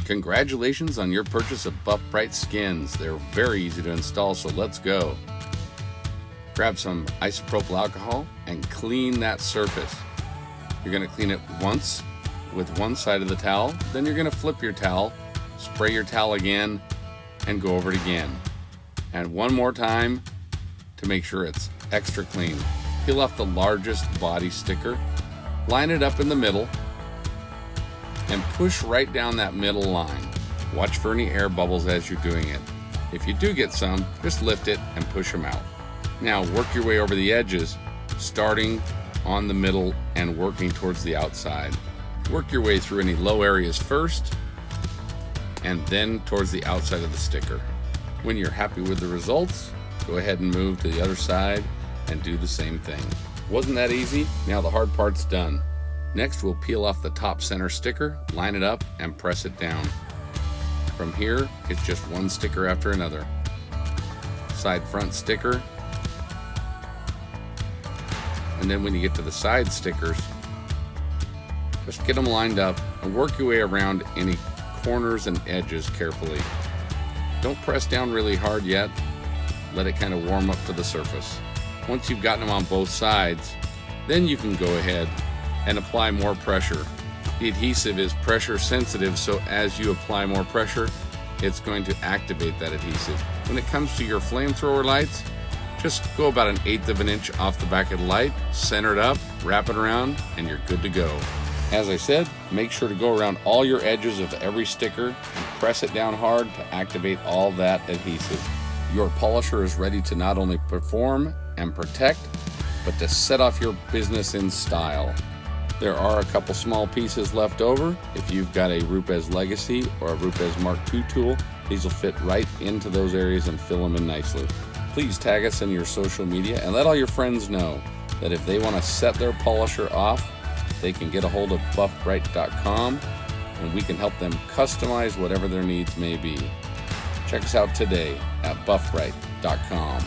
Congratulations on your purchase of Buff Brite Skinz. They're very easy to install, so let's go. Grab some isopropyl alcohol and clean that surface. You're going to clean it once with one side of the towel, then you're going to flip your towel, spray your towel again, and go over it again. And one more time to make sure it's extra clean. Peel off the largest body sticker, line it up in the middle, and push right down that middle line. Watch for any air bubbles as you're doing it. If you do get some, just lift it and push them out. Now work your way over the edges, starting on the middle and working towards the outside. Work your way through any low areas first, and then towards the outside of the sticker. When you're happy with the results, go ahead and move to the other side and do the same thing. Wasn't that easy? Now the hard part's done. Next, we'll peel off the top center sticker, line it up, and press it down. From here, it's just one sticker after another. Side front sticker. And then when you get to the side stickers, just get them lined up and work your way around any corners and edges carefully. Don't press down really hard yet. Let it kind of warm up to the surface. Once you've gotten them on both sides, then you can go ahead and apply more pressure. The adhesive is pressure sensitive, so as you apply more pressure, it's going to activate that adhesive. When it comes to your flamethrower lights, just go about 1/8 of an inch off the back of the light, center it up, wrap it around, and you're good to go. As I said, make sure to go around all your edges of every sticker and press it down hard to activate all that adhesive. Your polisher is ready to not only perform and protect, but to set off your business in style. There are a couple small pieces left over. If you've got a Rupes Legacy or a Rupes Mark II tool, these will fit right into those areas and fill them in nicely. Please tag us in your social media and let all your friends know that if they want to set their polisher off, they can get a hold of buffbrite.com and we can help them customize whatever their needs may be. Check us out today at buffbrite.com.